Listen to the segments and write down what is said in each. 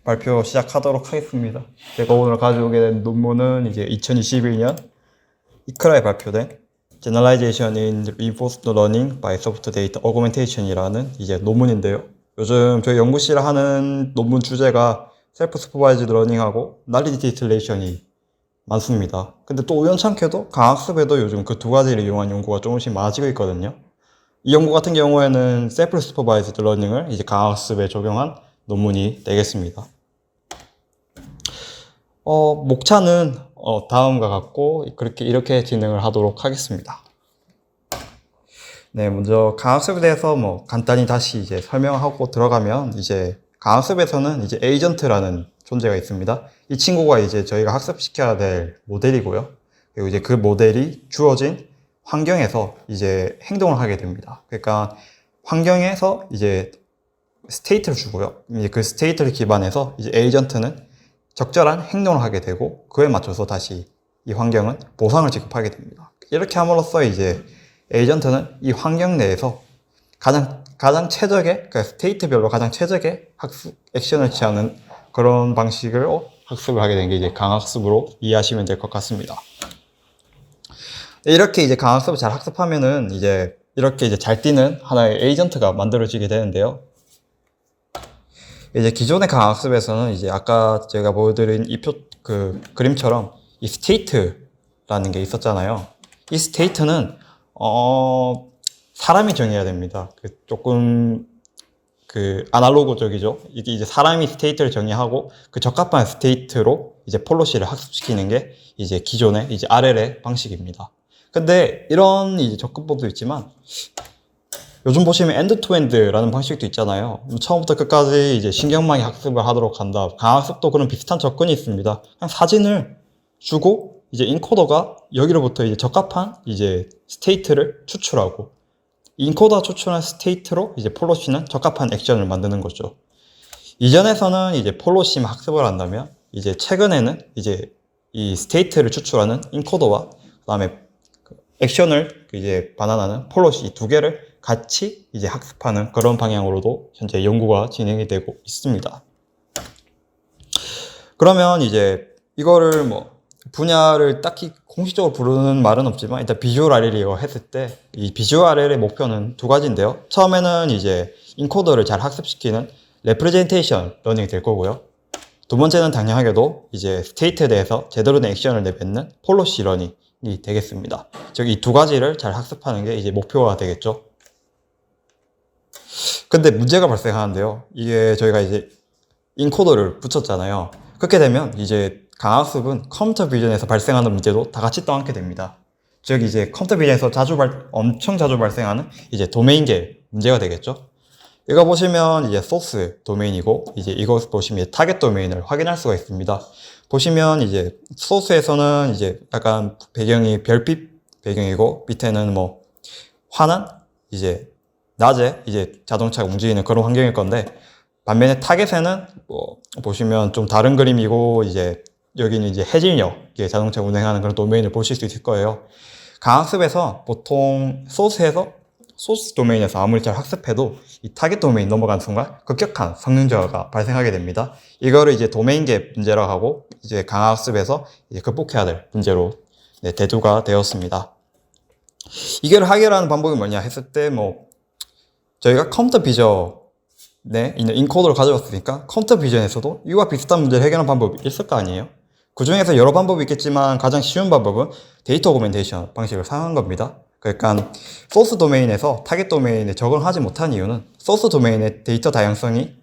발표 시작하도록 하겠습니다. 제가 오늘 가져오게 된 논문은 이제 2021년 이크라에 발표된 Generalization in Reinforced Learning by Soft Data Augmentation이라는 이제 논문인데요. 요즘 저희 연구실에 하는 논문 주제가 셀프 스퍼바이즈드 러닝하고 날리지 디스틸레이션이 많습니다. 근데 또 우연찮게도 강학습에도 요즘 그 두 가지를 이용한 연구가 조금씩 많아지고 있거든요. 이 연구 같은 경우에는 셀프 스퍼바이즈드 러닝을 이제 강학습에 적용한 논문이 되겠습니다. 목차는 다음과 같고 이렇게 진행을 하도록 하겠습니다. 네, 먼저 강학습에 대해서 간단히 다시 이제 설명하고 들어가면 이제 강학습에서는 이제 에이전트라는 존재가 있습니다. 이 친구가 이제 저희가 학습시켜야 될 모델이고요. 그리고 이제 그 모델이 주어진 환경에서 이제 행동을 하게 됩니다. 그러니까 환경에서 이제 스테이트를 주고요. 이제 그 스테이트를 기반해서 이제 에이전트는 적절한 행동을 하게 되고 그에 맞춰서 다시 이 환경은 보상을 지급하게 됩니다. 이렇게 함으로써 이제 에이전트는 이 환경 내에서 가장 최적의, 그러니까 스테이트별로 가장 최적의 학습 액션을 취하는 그런 방식으로 학습을 하게 된 게 이제 강학습으로 이해하시면 될 것 같습니다. 이렇게 이제 강학습을 잘 학습하면은 이제 이렇게 이제 잘 뛰는 하나의 에이전트가 만들어지게 되는데요. 이제 기존의 강학습에서는 이제 아까 제가 보여드린 그림처럼 이 스테이트라는 게 있었잖아요. 이 스테이트는 사람이 정해야 됩니다. 조금 아날로그적이죠. 이게 이제 사람이 스테이트를 정의하고 그 적합한 스테이트로 이제 폴로시를 학습시키는 게 이제 기존의 이제 RL의 방식입니다. 근데 이런 이제 접근법도 있지만 요즘 보시면 엔드-투-엔드라는 방식도 있잖아요. 처음부터 끝까지 이제 신경망이 학습을 하도록 한다. 강학습도 그런 비슷한 접근이 있습니다. 그냥 사진을 주고 이제 인코더가 여기로부터 이제 적합한 이제 스테이트를 추출하고 인코더가 추출한 스테이트로 이제 폴로시는 적합한 액션을 만드는 거죠. 이전에서는 이제 폴로시만 학습을 한다면 이제 최근에는 이제 이 스테이트를 추출하는 인코더와 그다음에 액션을 이제 반환하는 폴로시 이 두 개를 같이 이제 학습하는 그런 방향으로도 현재 연구가 진행이 되고 있습니다. 그러면 이제 이거를 분야를 딱히 공식적으로 부르는 말은 없지만 일단 비주얼 RL이라고 했을 때 이 비주얼 RL의 목표는 두 가지인데요. 처음에는 이제 인코더를 잘 학습시키는 레프레젠테이션 러닝이 될 거고요. 두 번째는 당연하게도 이제 스테이트에 대해서 제대로 된 액션을 내뱉는 폴로시 러닝이 되겠습니다. 즉 이 두 가지를 잘 학습하는 게 이제 목표가 되겠죠. 근데 문제가 발생하는데요. 이게 저희가 이제 인코더를 붙였잖아요. 그렇게 되면 이제 강학습은 컴퓨터 비전에서 발생하는 문제도 다 같이 떠안게 됩니다. 즉 이제 컴퓨터 비전에서 엄청 자주 발생하는 이제 도메인계 문제가 되겠죠. 이거 보시면 이제 소스 도메인이고 이제 이거 보시면 타겟 도메인을 확인할 수가 있습니다. 보시면 이제 소스에서는 이제 약간 배경이 별빛 배경이고 밑에는 환한 이제 낮에 이제 자동차가 움직이는 그런 환경일 건데 반면에 타겟에는 보시면 좀 다른 그림이고 이제 여기는 이제 해질녘에 자동차 운행하는 그런 도메인을 보실 수 있을 거예요. 강학습에서 보통 소스 도메인에서 아무리 잘 학습해도 이 타겟 도메인 넘어간 순간 급격한 성능 저하가 발생하게 됩니다. 이거를 이제 도메인계 문제라고 하고 이제 강학습에서 이제 극복해야 될 문제로 대두가 되었습니다. 이걸 해결하는 방법이 뭐냐 했을 때 저희가 컴퓨터 비전에 있는 인코더를 가져왔으니까 컴퓨터 비전에서도 이와 비슷한 문제를 해결하는 방법이 있을 거 아니에요. 그 중에서 여러 방법이 있겠지만 가장 쉬운 방법은 데이터 오그멘테이션 방식을 사용한 겁니다. 그러니까 소스 도메인에서 타겟 도메인에 적응하지 못한 이유는 소스 도메인의 데이터 다양성이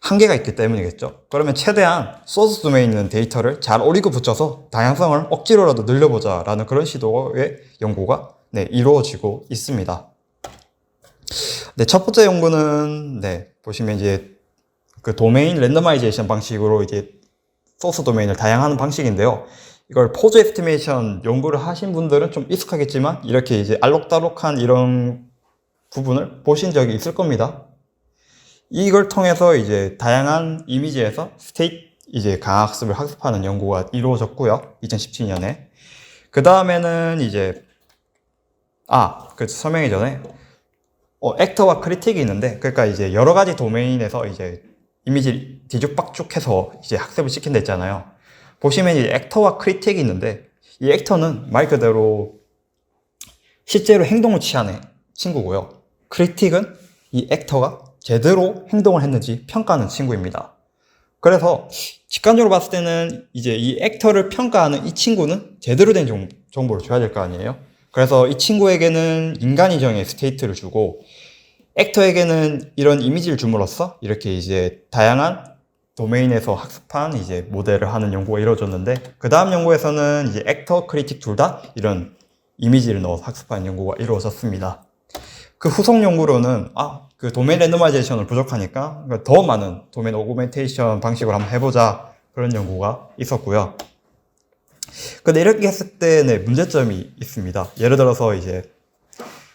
한계가 있기 때문이겠죠. 그러면 최대한 소스 도메인에 있는 데이터를 잘 오리고 붙여서 다양성을 억지로라도 늘려보자 라는 그런 시도의 연구가 이루어지고 있습니다. 첫 번째 연구는 보시면 이제 그 도메인 랜더마이제이션 방식으로 이제 소스 도메인을 다양화하는 방식인데요. 이걸 포즈 에스티메이션 연구를 하신 분들은 좀 익숙하겠지만 이렇게 이제 알록달록한 이런 부분을 보신 적이 있을 겁니다. 이걸 통해서 이제 다양한 이미지에서 이제 강학습을 학습하는 연구가 이루어졌고요. 2017년에. 그 다음에는 이제 설명하기 전에 액터와 크리틱이 있는데 그러니까 이제 여러 가지 도메인에서 이제 이미지 뒤죽박죽해서 이제 학습을 시킨다 했잖아요. 보시면 이 액터와 크리틱이 있는데, 이 액터는 말 그대로 실제로 행동을 취하는 친구고요. 크리틱은 이 액터가 제대로 행동을 했는지 평가하는 친구입니다. 그래서 직관적으로 봤을 때는 이제 이 액터를 평가하는 이 친구는 제대로 된 정보를 줘야 될 거 아니에요. 그래서 이 친구에게는 인간이정의 스테이트를 주고, 액터에게는 이런 이미지를 줌으로써 이렇게 이제 다양한 도메인에서 학습한 이제 모델을 하는 연구가 이루어졌는데, 그 다음 연구에서는 이제 액터, 크리틱 둘 다 이런 이미지를 넣어서 학습하는 연구가 이루어졌습니다. 그 후속 연구로는 그 도메인 랜더마이제이션을 부족하니까 더 많은 도메인 오그멘테이션 방식으로 한번 해보자, 그런 연구가 있었고요. 근데 이렇게 했을 때 문제점이 있습니다. 예를 들어서 이제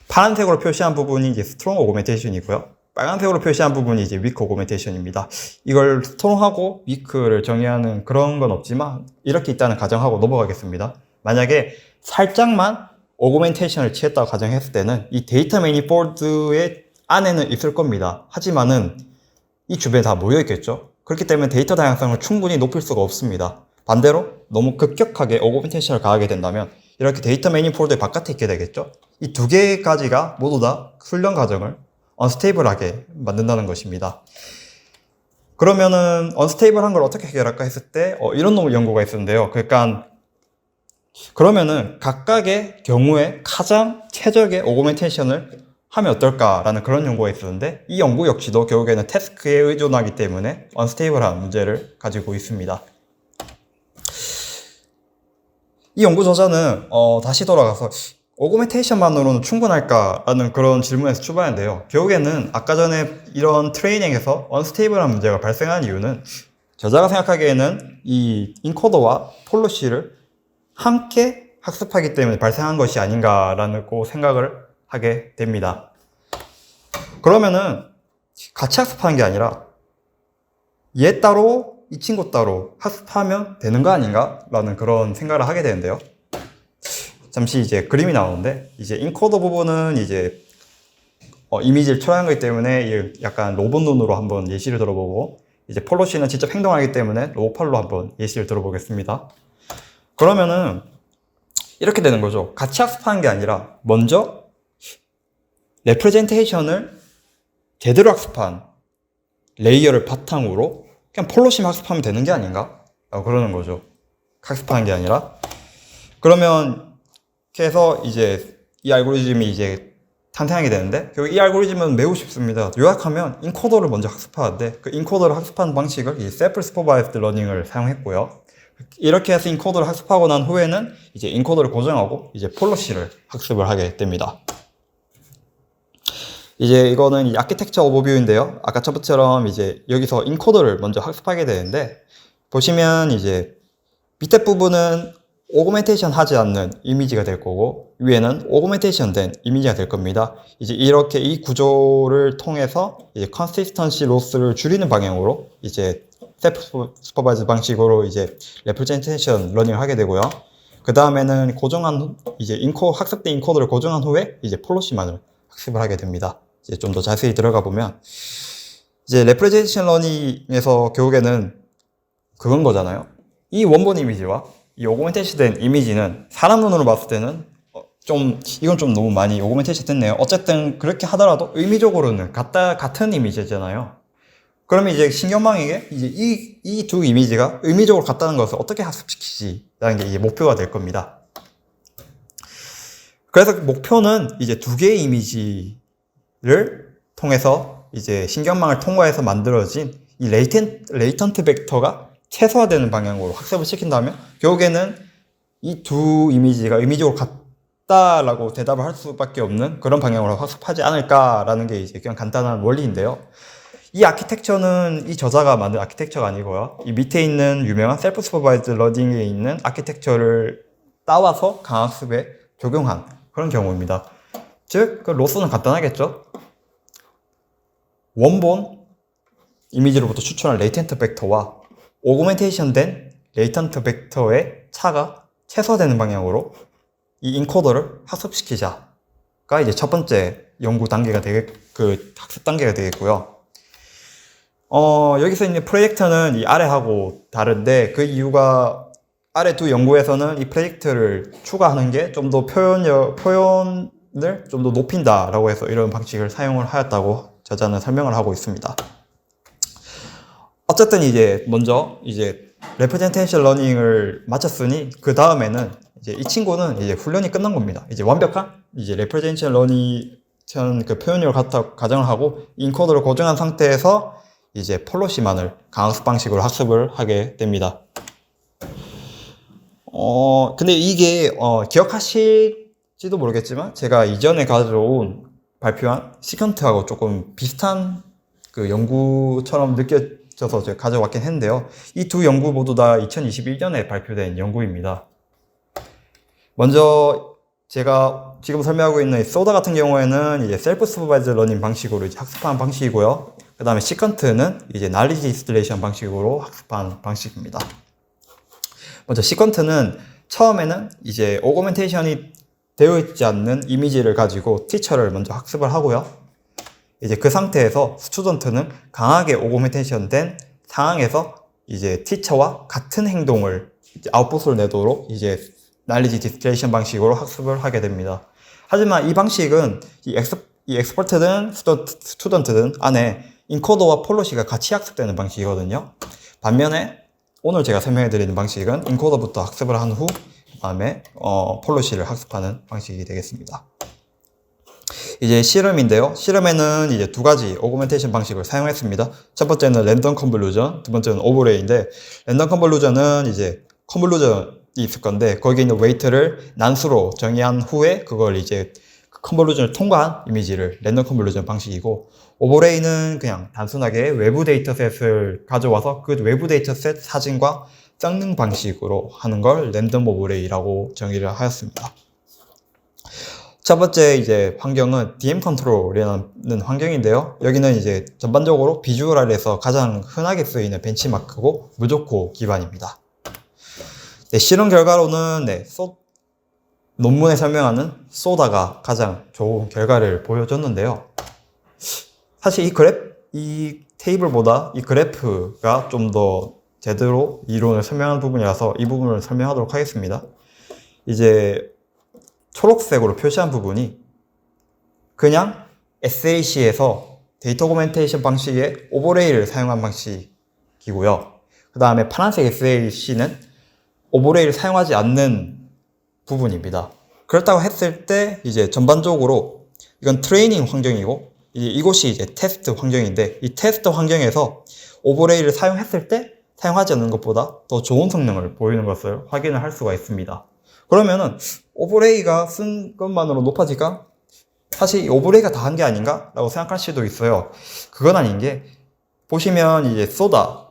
파란색으로 표시한 부분이 이제 스트롱 오그멘테이션이고요. 빨간색으로 표시한 부분이 이제 위크 오그멘테이션입니다. 이걸 스트롱하고 위크를 정의하는 그런 건 없지만 이렇게 있다는 가정하고 넘어가겠습니다. 만약에 살짝만 오그멘테이션을 취했다고 가정했을 때는 이 데이터 매니폴드의 안에는 있을 겁니다. 하지만은 이 주변에 다 모여 있겠죠. 그렇기 때문에 데이터 다양성을 충분히 높일 수가 없습니다. 반대로 너무 급격하게 오그멘테이션을 가하게 된다면 이렇게 데이터 매니폴드의 바깥에 있게 되겠죠. 이 두 개까지가 모두 다 훈련 과정을 언스테이블하게 만든다는 것입니다. 그러면은 언스테이블한 걸 어떻게 해결할까 했을 때 이런 연구가 있었는데요. 그러면은 각각의 경우에 가장 최적의 오그멘테이션을 하면 어떨까라는 그런 연구가 있었는데, 이 연구 역시도 결국에는 태스크에 의존하기 때문에 언스테이블한 문제를 가지고 있습니다. 이 연구 저자는 다시 돌아가서 오그멘테이션만으로는 충분할까라는 그런 질문에서 출발했는데요. 결국에는 아까 전에 이런 트레이닝에서 언스테이블한 문제가 발생한 이유는 저자가 생각하기에는 이 인코더와 폴로시를 함께 학습하기 때문에 발생한 것이 아닌가라는 생각을 하게 됩니다. 그러면은 같이 학습하는 게 아니라 얘 따로 이 친구 따로 학습하면 되는 거 아닌가? 라는 그런 생각을 하게 되는데요. 잠시 이제 그림이 나오는데, 이제 인코더 부분은 이제 이미지를 초래한 거기 때문에 약간 로봇 눈으로 한번 예시를 들어보고, 이제 폴로시는 직접 행동하기 때문에 로봇팔로 한번 예시를 들어보겠습니다. 그러면은 이렇게 되는 거죠. 같이 학습하는 게 아니라 먼저 레프레젠테이션을 제대로 학습한 레이어를 바탕으로 그냥 폴로시만 학습하면 되는 게 아닌가? 라고 그러는 거죠. 학습하는 게 아니라. 그러면 이렇게 해서 이제 이 알고리즘이 이제 탄생하게 되는데, 결국 이 알고리즘은 매우 쉽습니다. 요약하면 인코더를 먼저 학습하는데, 그 인코더를 학습하는 방식을 이 셀프 슈퍼바이스드 러닝을 사용했고요. 이렇게 해서 인코더를 학습하고 난 후에는 이제 인코더를 고정하고 이제 폴로시를 학습을 하게 됩니다. 이제 이거는 이 아키텍처 오버뷰인데요. 아까 처음처럼 이제 여기서 인코더를 먼저 학습하게 되는데, 보시면 이제 밑에 부분은 오그멘테이션 하지 않는 이미지가 될 거고, 위에는 오그멘테이션 된 이미지가 될 겁니다. 이제 이렇게 이 구조를 통해서 이제 컨시스턴시 로스를 줄이는 방향으로 이제 셀프 슈퍼바이즈 방식으로 이제 레프레젠테이션 러닝을 하게 되고요. 그 다음에는 고정한 이제 학습된 인코더를 고정한 후에 이제 폴로시만을 학습을 하게 됩니다. 이제 좀 더 자세히 들어가 보면 이제 레프레젠테이션 러닝에서 결국에는 그건 거잖아요. 이 원본 이미지와 이 오그멘테이션 된 이미지는 사람 눈으로 봤을 때는 이건 좀 너무 많이 오그멘테이션 됐네요. 어쨌든 그렇게 하더라도 의미적으로는 같은 이미지잖아요. 그러면 이제 신경망에게 이제 이 두 이미지가 의미적으로 같다는 것을 어떻게 학습시키지라는 게 이제 목표가 될 겁니다. 그래서 목표는 이제 두 개의 이미지를 통해서 이제 신경망을 통과해서 만들어진 이 레이턴트 벡터가 최소화되는 방향으로 학습을 시킨다면 결국에는 이 두 이미지가 의미적으로 같다라고 대답을 할 수밖에 없는 그런 방향으로 학습하지 않을까라는 게 이제 그냥 간단한 원리인데요. 이 아키텍처는 이 저자가 만든 아키텍처가 아니고요. 이 밑에 있는 유명한 셀프 슈퍼바이즈드 러닝에 있는 아키텍처를 따와서 강학습에 적용한 그런 경우입니다. 즉, 그 로스는 간단하겠죠? 원본 이미지로부터 추출한 레이텐트 벡터와 오그멘테이션 된 레이턴트 벡터의 차가 최소화되는 방향으로 이 인코더를 학습시키자가 이제 첫 번째 연구 단계가 학습 단계가 되겠고요. 여기서 있는 프로젝트는 이 아래하고 다른데 그 이유가 아래 두 연구에서는 이 프로젝트를 추가하는 게 좀 더 표현을 좀 더 높인다라고 해서 이런 방식을 사용을 하였다고 저자는 설명을 하고 있습니다. 어쨌든 이제 먼저 이제 레프레젠테이션 러닝을 마쳤으니 그 다음에는 이제 이 친구는 이제 훈련이 끝난 겁니다. 이제 완벽한 이제 레프레젠테이션 러닝 그 표현력을 가정을 하고 인코더를 고정한 상태에서 이제 폴로시만을 강학습 방식으로 학습을 하게 됩니다. 근데 이게 기억하실지도 모르겠지만 제가 이전에 발표한 시컨트하고 조금 비슷한 그 연구처럼 느껴져서 제가 가져왔긴 했는데요. 이 두 연구 모두 다 2021년에 발표된 연구입니다. 먼저 제가 지금 설명하고 있는 소다 같은 경우에는 이제 셀프 슈퍼바이즈 러닝 방식으로 이제 학습하는 방식이고요. 그 다음에 시컨트는 이제 날리지 디스틸레이션 방식으로 학습하는 방식입니다. 먼저 시컨트는 처음에는 이제 오그멘테이션이 되어 있지 않는 이미지를 가지고 티처를 먼저 학습을 하고요. 이제 그 상태에서 스튜던트는 강하게 오그멘테이션 된 상황에서 이제 티처와 같은 행동을 아웃풋을 내도록 이제 날리지 디스틸레이션 방식으로 학습을 하게 됩니다. 하지만 이 방식은 이 엑스퍼트든 스튜던트든 안에 인코더와 폴로시가 같이 학습되는 방식이거든요. 반면에 오늘 제가 설명해 드리는 방식은 인코더부터 학습을 한 후 그다음에 폴로시를 학습하는 방식이 되겠습니다. 이제 실험인데요. 실험에는 이제 두 가지 오그멘테이션 방식을 사용했습니다. 첫 번째는 랜덤 컨볼루전, 두 번째는 오버레이인데 랜덤 컨볼루전은 이제 컨볼루전이 있을 건데 거기에 있는 웨이트를 난수로 정의한 후에 그걸 이제 컨볼루전을 통과한 이미지를 랜덤 컨볼루전 방식이고, 오버레이는 그냥 단순하게 외부 데이터셋을 가져와서 그 외부 데이터셋 사진과 섞는 방식으로 하는 걸 랜덤 오버레이라고 정의를 하였습니다. 첫 번째 이제 환경은 DM 컨트롤이라는 환경인데요. 여기는 이제 전반적으로 비주얼에서 가장 흔하게 쓰이는 벤치마크고 무조건 기반입니다. 네, 실험 결과로는 논문에 설명하는 소다가 가장 좋은 결과를 보여줬는데요. 사실 이 테이블보다 이 그래프가 좀 더 제대로 이론을 설명하는 부분이라서 이 부분을 설명하도록 하겠습니다. 이제 초록색으로 표시한 부분이 그냥 SAC에서 데이터 오그멘테이션 방식의 오버레이를 사용한 방식이고요. 그 다음에 파란색 SAC는 오버레이를 사용하지 않는 부분입니다. 그렇다고 했을 때 이제 전반적으로 이건 트레이닝 환경이고 이곳이 이제 테스트 환경인데, 이 테스트 환경에서 오버레이를 사용했을 때 사용하지 않는 것보다 더 좋은 성능을 보이는 것을 확인을 할 수가 있습니다. 그러면은 오버레이가 쓴 것만으로 높아질까? 사실 오버레이가 다 한 게 아닌가? 라고 생각할 수도 있어요. 그건 아닌 게, 보시면 이제 소다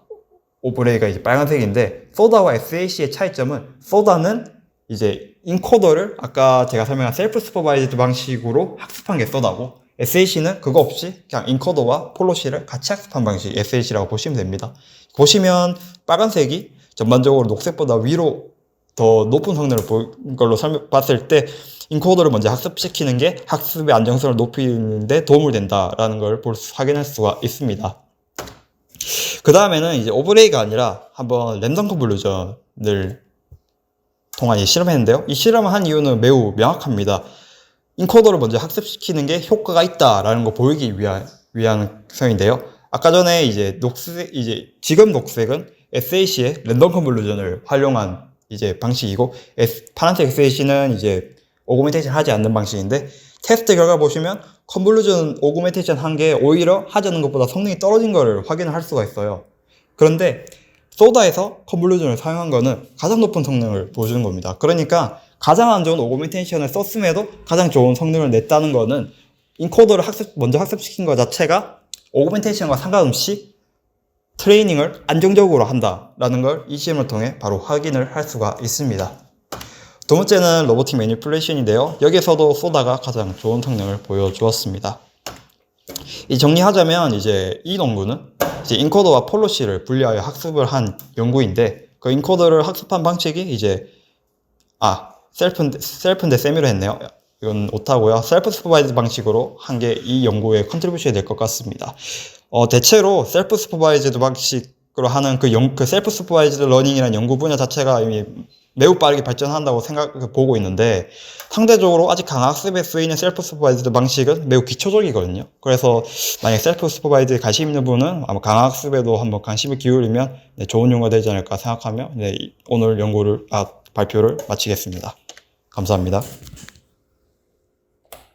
오버레이가 이제 빨간색인데, 소다와 SAC의 차이점은 소다는 이제 인코더를 아까 제가 설명한 셀프 슈퍼바이즈드 방식으로 학습한 게 소다고, SAC는 그거 없이 그냥 인코더와 폴로시를 같이 학습한 방식이 SAC라고 보시면 됩니다. 보시면 빨간색이 전반적으로 녹색보다 위로 더 높은 성능을 보인 걸로 봤을 때 인코더를 먼저 학습시키는 게 학습의 안정성을 높이는 데 도움을 된다라는 걸 확인할 수가 있습니다. 그 다음에는 이제 오버레이가 아니라 한번 랜덤 컨볼루전을 통한 실험했는데요. 이 실험을 한 이유는 매우 명확합니다. 인코더를 먼저 학습시키는 게 효과가 있다라는 거 보이기 위한 성인데요. 아까 전에 이제 지금 녹색은 SAC의 랜덤 컨볼루전을 활용한 이제 방식이고, 파란색 SAC는 이제 오그멘테이션 하지 않는 방식인데, 테스트 결과 보시면 컨볼루전 오그멘테이션 한 게 오히려 하지 않는 것보다 성능이 떨어진 거를 확인을 할 수가 있어요. 그런데 소다에서 컨볼루전을 사용한 거는 가장 높은 성능을 보여주는 겁니다. 그러니까 가장 안 좋은 오그멘테이션을 썼음에도 가장 좋은 성능을 냈다는 거는 인코더를 먼저 학습시킨 것 자체가 오그멘테이션과 상관없이 트레이닝을 안정적으로 한다라는 걸 이 시험을 통해 바로 확인을 할 수가 있습니다. 두 번째는 로보틱 매니플레이션인데요. 여기서도 소다가 가장 좋은 성능을 보여주었습니다. 정리하자면 이제 이 연구는 이제 인코더와 폴로시를 분리하여 학습을 한 연구인데, 그 인코더를 학습한 방식이 이제 셀프인데 세미로 했네요. 이건 오타고요. 셀프 슈퍼바이즈 방식으로 한 게 이 연구의 컨트리뷰션이 될 것 같습니다. 대체로 셀프 슈퍼바이즈드 방식으로 하는 그 셀프 슈퍼바이즈드 러닝이라는 연구 분야 자체가 이미 매우 빠르게 발전한다고 보고 있는데, 상대적으로 아직 강학습에 쓰이는 셀프 슈퍼바이즈드 방식은 매우 기초적이거든요. 그래서 만약 셀프 슈퍼바이즈에 관심 있는 분은 아마 강학습에도 한번 관심을 기울이면 네, 좋은 용어가 되지 않을까 생각하며 네, 오늘 발표를 마치겠습니다. 감사합니다.